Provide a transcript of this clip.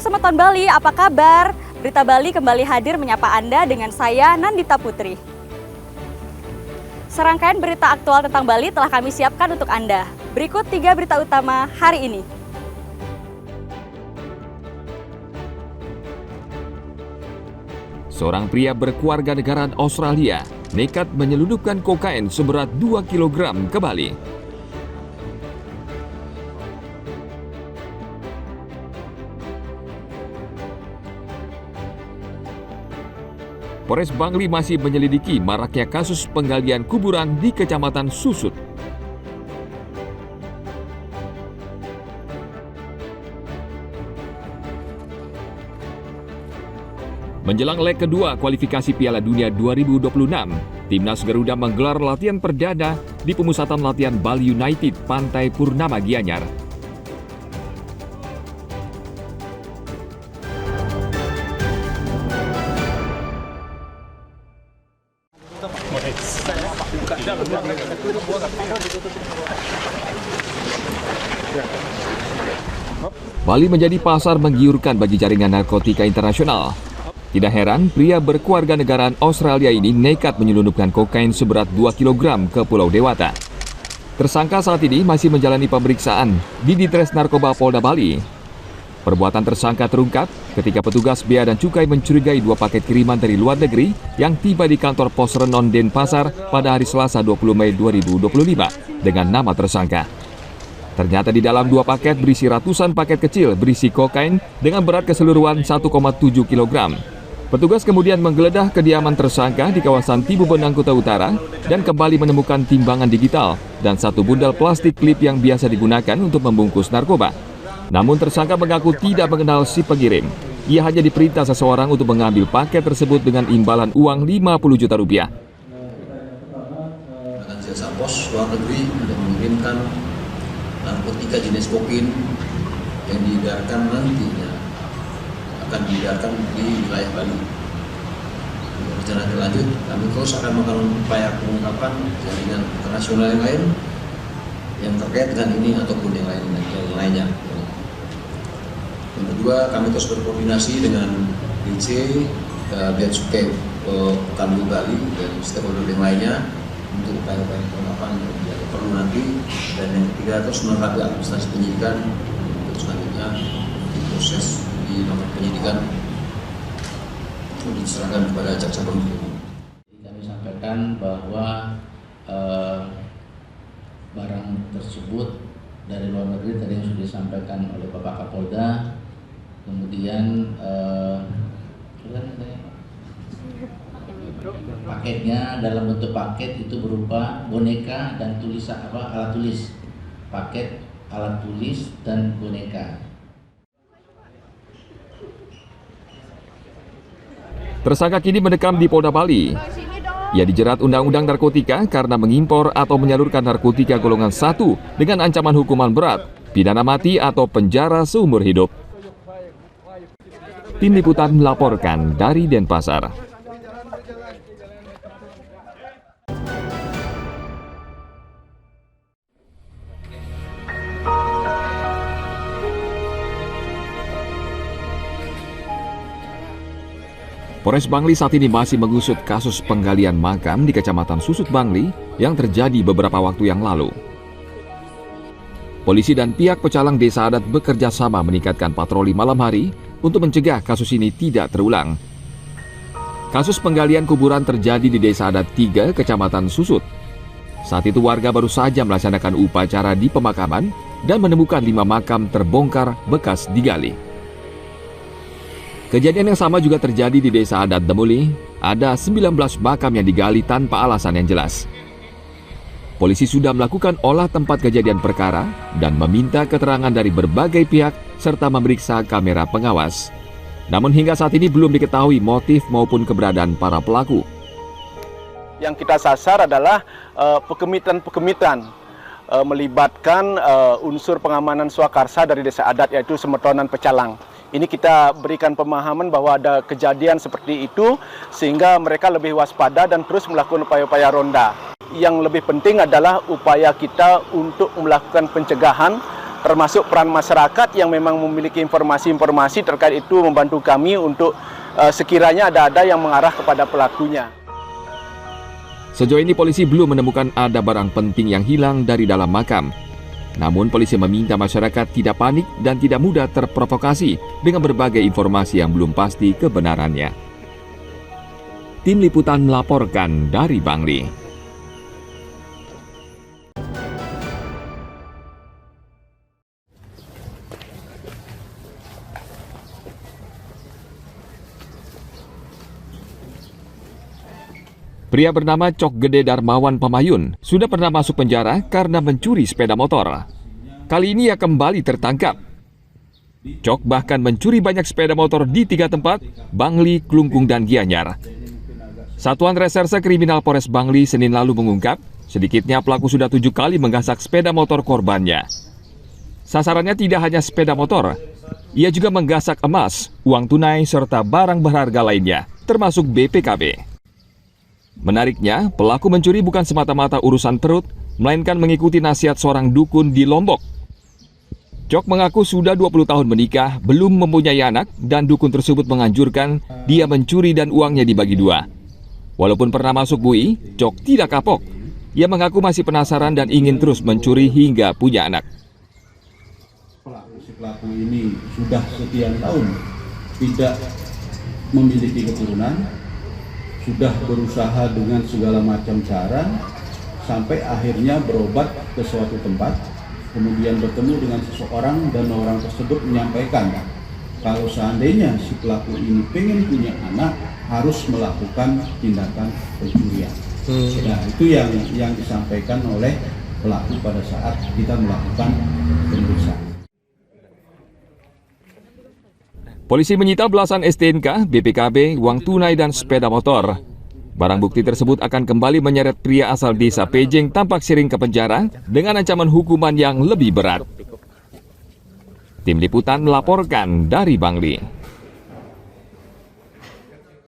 Semeton Bali, apa kabar? Berita Bali kembali hadir menyapa Anda dengan saya, Nandita Putri. Serangkaian berita aktual tentang Bali telah kami siapkan untuk Anda. Berikut 3 berita utama hari ini. Seorang pria berkewarganegaraan Australia nekat menyelundupkan kokain seberat 2 kg ke Bali. Polres Bangli masih menyelidiki maraknya kasus penggalian kuburan di Kecamatan Susut. Menjelang leg kedua kualifikasi Piala Dunia 2026, Timnas Garuda menggelar latihan perdana di pemusatan latihan Bali United Pantai Purnama Gianyar. Bali menjadi pasar menggiurkan bagi jaringan narkotika internasional. Tidak heran, pria berkewarganegaraan Australia ini nekat menyelundupkan kokain seberat 2 kg ke Pulau Dewata. Tersangka saat ini masih menjalani pemeriksaan di Ditres Narkoba Polda Bali. Perbuatan tersangka terungkap ketika petugas Bea dan Cukai mencurigai 2 paket kiriman dari luar negeri yang tiba di kantor Pos Renon Denpasar pada hari Selasa 20 Mei 2025 dengan nama tersangka. Ternyata di dalam 2 paket berisi ratusan paket kecil berisi kokain dengan berat keseluruhan 1,7 kg. Petugas kemudian menggeledah kediaman tersangka di kawasan Tibu Benang, Kuta Utara dan kembali menemukan timbangan digital dan 1 bundel plastik klip yang biasa digunakan untuk membungkus narkoba. Namun tersangka mengaku tidak mengenal si pengirim. Ia hanya diperintah seseorang untuk mengambil paket tersebut dengan imbalan uang 50 juta rupiah. Dengan jasa pos luar negeri untuk mengirimkan narkotika jenis kokain yang diedarkan nantinya akan diedarkan di wilayah Bali. Rencana lanjut, kami terus akan melakukan upaya pengungkapan jaringan internasional yang lain yang terkait dengan ini ataupun yang lainnya. Yang kedua, kami terus berkoordinasi dengan DC, Bea Cukai Pekanbaru Bali dan stakeholder yang lainnya untuk upaya-upaya pengungkapan yang perlu nanti. Dan yang ketiga, terus melengkapi administrasi penyidikan untuk selanjutnya proses di nomor penyidikan untuk diserahkan kepada jaksa penuntut umum. Kami sampaikan bahwa barang tersebut dari luar negeri tadi yang sudah disampaikan oleh Bapak Kapolda, kemudian paketnya dalam bentuk paket itu berupa boneka dan tulisan alat tulis, paket alat tulis dan boneka. Tersangka kini mendekam di Polda Bali. Ia dijerat Undang-Undang Narkotika karena mengimpor atau menyalurkan narkotika golongan 1 dengan ancaman hukuman berat, pidana mati atau penjara seumur hidup. Tim Liputan melaporkan dari Denpasar. Polres Bangli saat ini masih mengusut kasus penggalian makam di Kecamatan Susut Bangli yang terjadi beberapa waktu yang lalu. Polisi dan pihak pecalang desa adat bekerja sama meningkatkan patroli malam hari untuk mencegah kasus ini tidak terulang. Kasus penggalian kuburan terjadi di Desa Adat 3, Kecamatan Susut. Saat itu warga baru saja melaksanakan upacara di pemakaman dan menemukan 5 makam terbongkar bekas digali. Kejadian yang sama juga terjadi di Desa Adat Demuli. Ada 19 makam yang digali tanpa alasan yang jelas. Polisi sudah melakukan olah tempat kejadian perkara dan meminta keterangan dari berbagai pihak serta memeriksa kamera pengawas. Namun hingga saat ini belum diketahui motif maupun keberadaan para pelaku. Yang kita sasar adalah pekemitan melibatkan unsur pengamanan swakarsa dari desa adat, yaitu Semetonan Pecalang. Ini kita berikan pemahaman bahwa ada kejadian seperti itu sehingga mereka lebih waspada dan terus melakukan upaya-upaya ronda. Yang lebih penting adalah upaya kita untuk melakukan pencegahan termasuk peran masyarakat yang memang memiliki informasi-informasi terkait itu membantu kami untuk sekiranya ada yang mengarah kepada pelakunya. Sejauh ini polisi belum menemukan ada barang penting yang hilang dari dalam makam. Namun polisi meminta masyarakat tidak panik dan tidak mudah terprovokasi dengan berbagai informasi yang belum pasti kebenarannya. Tim Liputan melaporkan dari Bangli. Pria bernama Cok Gede Darmawan Pamayun sudah pernah masuk penjara karena mencuri sepeda motor. Kali ini ia kembali tertangkap. Cok bahkan mencuri banyak sepeda motor di 3 tempat, Bangli, Klungkung, dan Gianyar. Satuan Reserse Kriminal Polres Bangli Senin lalu mengungkap, sedikitnya pelaku sudah 7 kali menggasak sepeda motor korbannya. Sasarannya tidak hanya sepeda motor, ia juga menggasak emas, uang tunai, serta barang berharga lainnya, termasuk BPKB. Menariknya, pelaku mencuri bukan semata-mata urusan perut, melainkan mengikuti nasihat seorang dukun di Lombok. Cok mengaku sudah 20 tahun menikah, belum mempunyai anak, dan dukun tersebut menganjurkan dia mencuri dan uangnya dibagi 2. Walaupun pernah masuk bui, Cok tidak kapok. Ia mengaku masih penasaran dan ingin terus mencuri hingga punya anak. Si pelaku ini sudah sekian tahun tidak memiliki keturunan, sudah berusaha dengan segala macam cara, sampai akhirnya berobat ke suatu tempat, kemudian bertemu dengan seseorang dan orang tersebut menyampaikan kalau seandainya si pelaku ini pengen punya anak, harus melakukan tindakan pencurian. Nah, itu yang disampaikan oleh pelaku pada saat kita melakukan pemeriksaan. Polisi menyita belasan STNK, BPKB, uang tunai, dan sepeda motor. Barang bukti tersebut akan kembali menyeret pria asal desa Pejeng Tampak Siring ke penjara dengan ancaman hukuman yang lebih berat. Tim Liputan melaporkan dari Bangli.